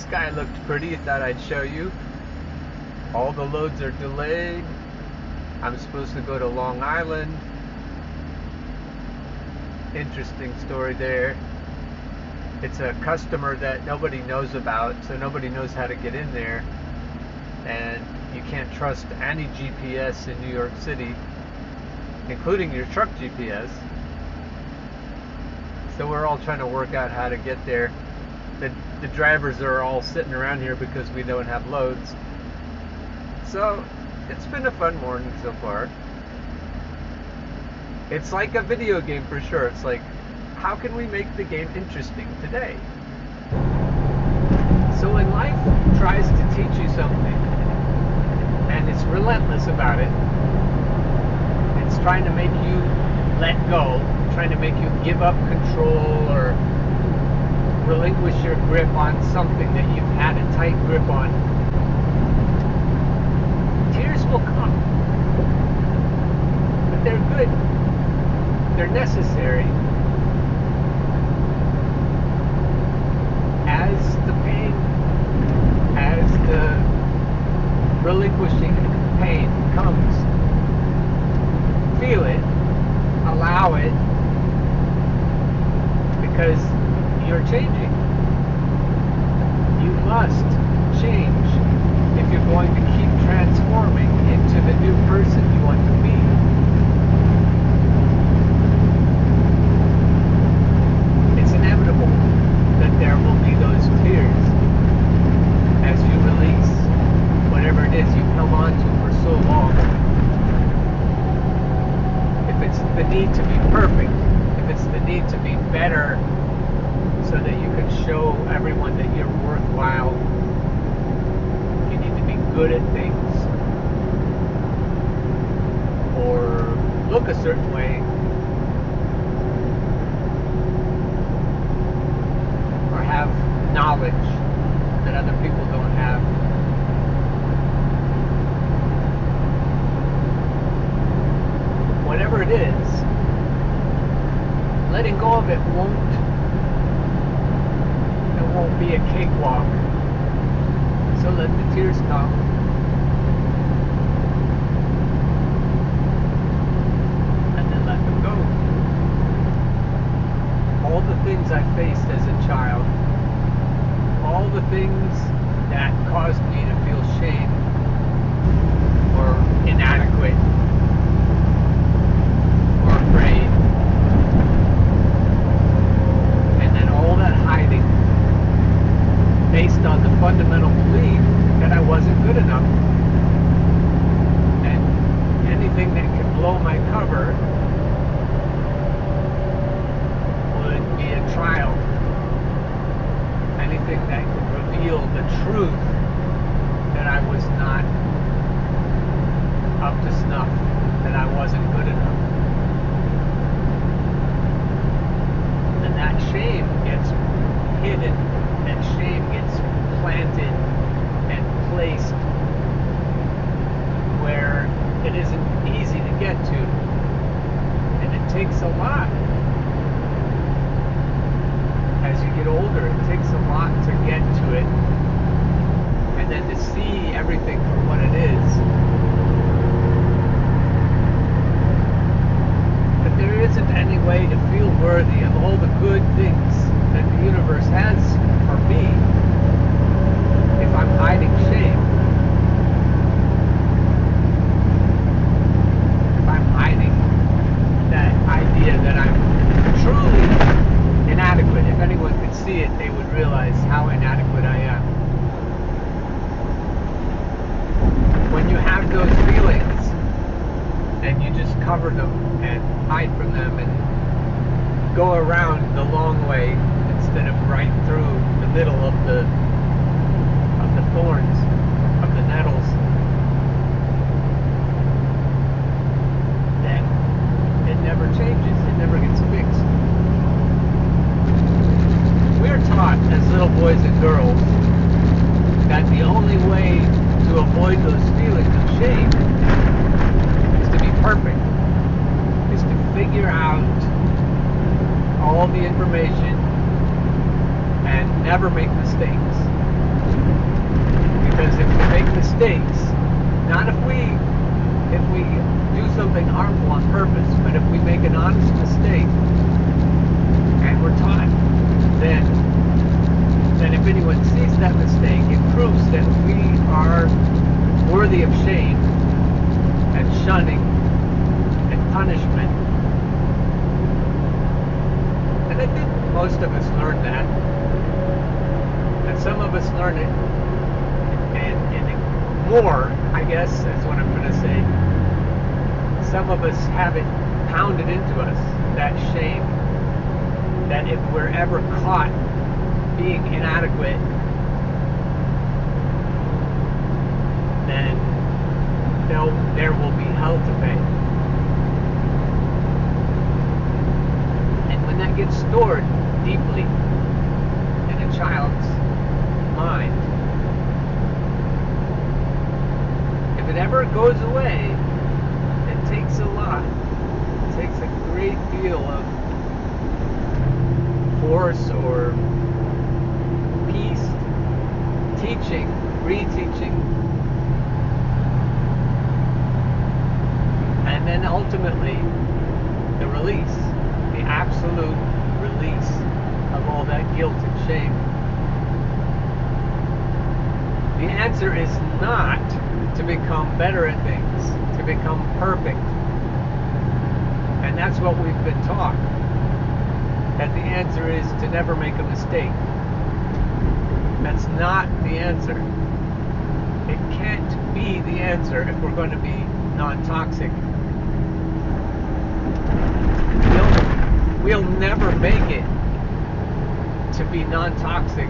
Sky looked pretty. I thought I'd show you. All the loads are delayed. I'm supposed to go to Long Island. Interesting story there. It's a customer that nobody knows about, so nobody knows how to get in there. And you can't trust any GPS in New York City, including your truck GPS. So we're all trying to work out how to get there. The drivers are all sitting around here because we don't have loads. So it's been a fun morning so far. It's like a video game for sure. It's like, how can we make the game interesting today? So when life tries to teach you something, and it's relentless about it, it's trying to make you let go, trying to make you give up control or relinquish your grip on something that you've had a tight grip on, tears will come. But they're good. They're necessary. As the pain, as the relinquishing pain comes, feel it, allow it, because you're changing. You must change if you're going to keep transforming into the new person you want to be. It's inevitable that there will be those tears as you release whatever it is you've held on to for so long. If it's the need to be perfect, if it's the need to be better so that you can show everyone that you're worthwhile, you need to be good at things or look a certain way or have knowledge that other people don't have. Whatever it is, letting go of it won't be a cakewalk. So let the tears come. And then let them go. All the things I faced as a child, all the things that caused me to feel shame or inadequate or afraid, and then all that hiding based on the fundamental belief that I wasn't good enough, and anything that could blow my cover would be a trial. Anything that could reveal the truth that I was not up to snuff, that I wasn't good enough. And that shame gets hidden, that shame gets planted and placed where it isn't easy to get to. And it takes a lot. As you get older, it takes a lot to get to it, and then to see everything for what it is. But there isn't any way to feel worthy of all the good things that the universe has for me if I'm hiding shame. If I'm hiding that idea that I'm truly inadequate. If anyone could see it, they would realize how inadequate I am. When you have those feelings and you just cover them and hide from them and go around the long way instead of right through the middle of the thorns, of the nettles, then it never changes, it never gets fixed. We're taught as little boys and girls that the only way to avoid those feelings of shame is to be perfect, is to figure out all the information and never make mistakes. Because if we make mistakes, not if we do something harmful on purpose, but if we make an honest mistake and we're taught, then if anyone sees that mistake, it proves that we are worthy of shame and shunning and punishment. And I think most of us learn that. And some of us learn it and more, I guess, that's what I'm going to say. Some of us have it pounded into us, that shame, that if we're ever caught being inadequate, then there will be hell to pay. And when that gets stored deeply in a child's mind, if it ever goes away, it takes a lot. It takes a great deal of force or peace, teaching, reteaching, and then ultimately the release, the absolute release of all that guilt and shame. The answer is not to become better at things, to become perfect. And that's what we've been taught. That the answer is to never make a mistake. That's not the answer. It can't be the answer if we're going to be non-toxic. We'll never make it to be non-toxic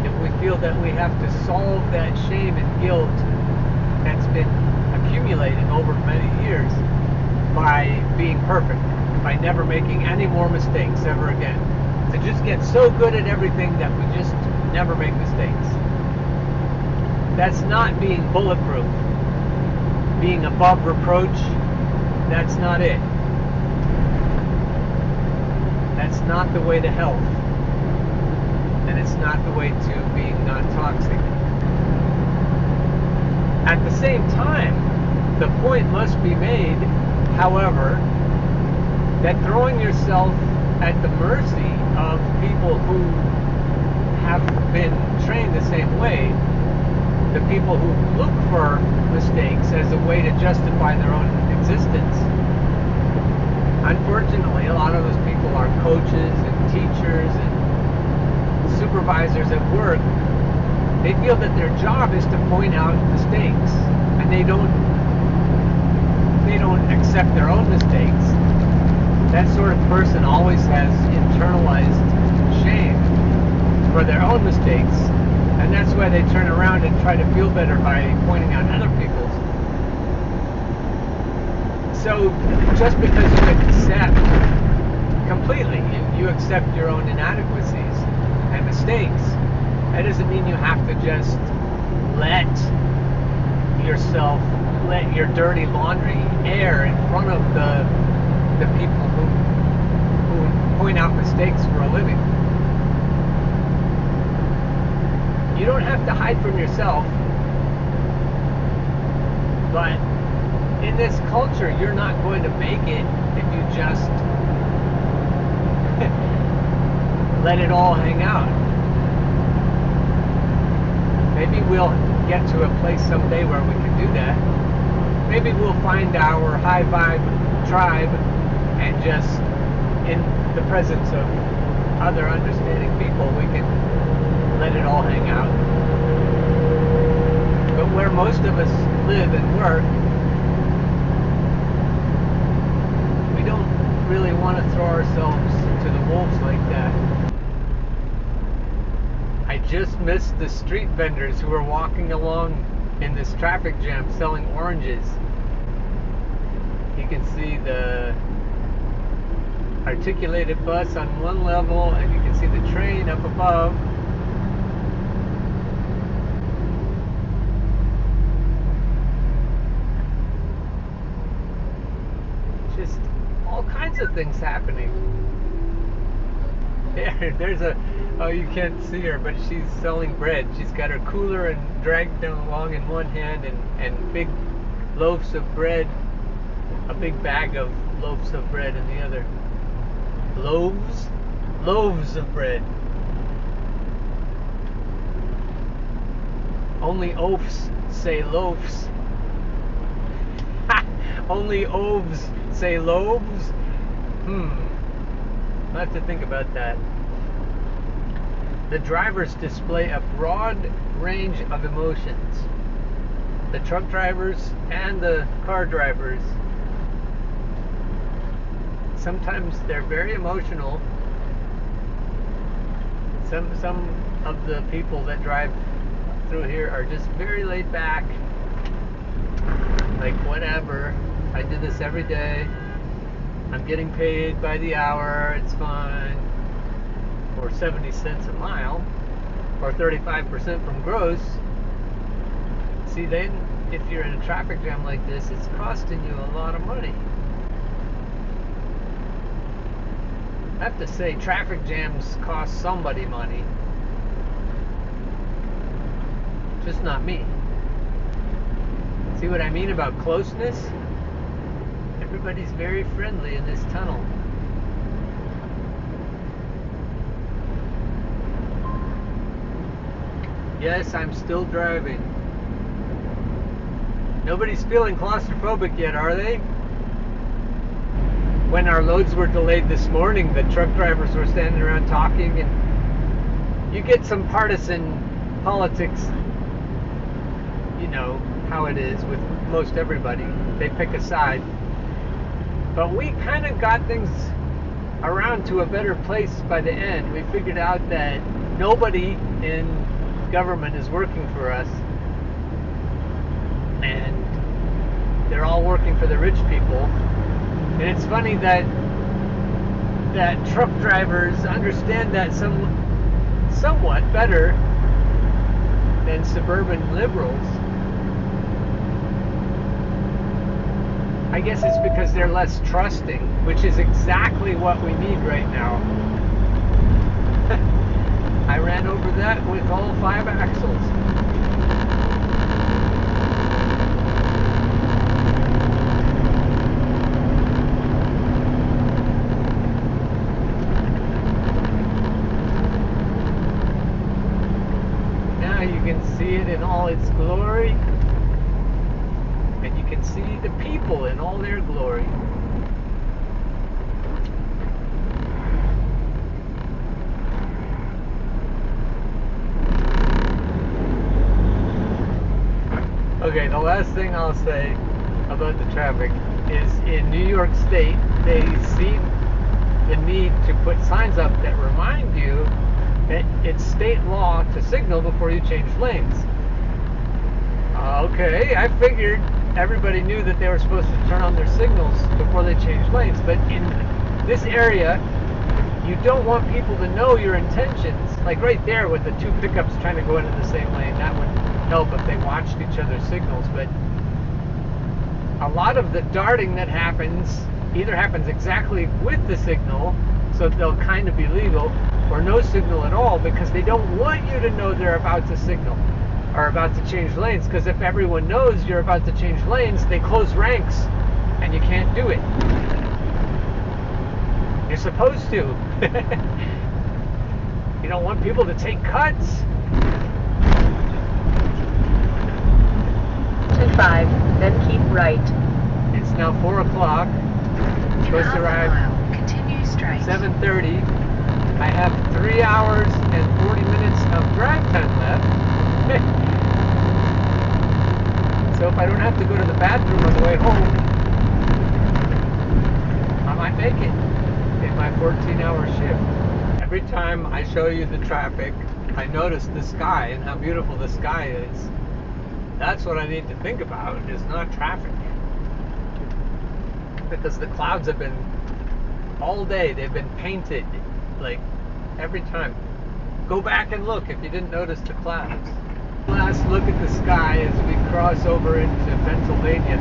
if we feel that we have to solve that shame and guilt that's been accumulating over many years by being perfect, by never making any more mistakes ever again. To just get so good at everything that we just never make mistakes. That's not being bulletproof. Being above reproach, that's not it. That's not the way to health. And it's not the way to being non-toxic. At the same time, the point must be made, however, that throwing yourself at the mercy of people who have been trained the same way, the people who look for mistakes as a way to justify their own existence. Unfortunately, a lot of those people are coaches and teachers and supervisors at work. They feel that their job is to point out mistakes, and they don't accept their own mistakes. That sort of person always has internalized shame for their own mistakes, and that's why they turn around and try to feel better by pointing out other people's. So just because you accept completely, you accept your own inadequacies and mistakes, that doesn't mean you have to just let your dirty laundry air in front of the people who point out mistakes for a living. You don't have to hide from yourself, but in this culture, you're not going to make it if you just let it all hang out. Maybe we'll get to a place someday where we can do that. Maybe we'll find our high vibe tribe and just, in the presence of other understanding people, we can let it all hang out. But where most of us live and work, we don't really want to throw ourselves to the wolves like that. I just missed the street vendors who were walking along in this traffic jam selling oranges. You can see the articulated bus on one level, and you can see the train up above. Just all kinds of things happening. There's a, oh, you can't see her, but she's selling bread. She's got her cooler and dragged down along in one hand, and big loaves of bread, a big bag of loaves of bread in the other. Loaves of bread. Only oafs say loaves. Only oafs say loaves. I'll have to think about that. The drivers display a broad range of emotions. The truck drivers and the car drivers. Sometimes they're very emotional. Some of the people that drive through here are just very laid back. Like, whatever. I do this every day. I'm getting paid by the hour. It's fine. Or 70 cents a mile. Or 35% from gross. See, then, if you're in a traffic jam like this, it's costing you a lot of money. I have to say, traffic jams cost somebody money. Just not me. See what I mean about closeness? Everybody's very friendly in this tunnel. Yes, I'm still driving. Nobody's feeling claustrophobic yet, are they? When our loads were delayed this morning, the truck drivers were standing around talking, and you get some partisan politics. You know how it is with most everybody. They pick a side. But we kind of got things around to a better place by the end. We figured out that nobody in government is working for us. And they're all working for the rich people. And it's funny that truck drivers understand that somewhat better than suburban liberals. I guess it's because they're less trusting, which is exactly what we need right now. I ran over that with all 5 axles. Now you can see it in all its glory. And you can see the people in all their glory. Okay, the last thing I'll say about the traffic is in New York State, they see the need to put signs up that remind you that it's state law to signal before you change lanes. Okay, I figured everybody knew that they were supposed to turn on their signals before they changed lanes, but in this area, you don't want people to know your intentions. Like right there with the 2 pickups trying to go into the same lane, that would help if they watched each other's signals. But a lot of the darting that happens either happens exactly with the signal, so they'll kind of be legal, or no signal at all, because they don't want you to know they're about to signal or about to change lanes, because if everyone knows you're about to change lanes, they close ranks and you can't do it. You're supposed to. You don't want people to take cuts. 5, then keep right. It's now 4 o'clock. Supposed to arrive Continue straight. 7:30. I have 3 hours and 40 minutes of drive time left. So if I don't have to go to the bathroom on the way home, I might make it in my 14-hour shift. Every time I show you the traffic, I notice the sky and how beautiful the sky is. That's what I need to think about, is not traffic. Because the clouds have been, all day, they've been painted, like, every time. Go back and look if you didn't notice the clouds. Last look at the sky as we cross over into Pennsylvania.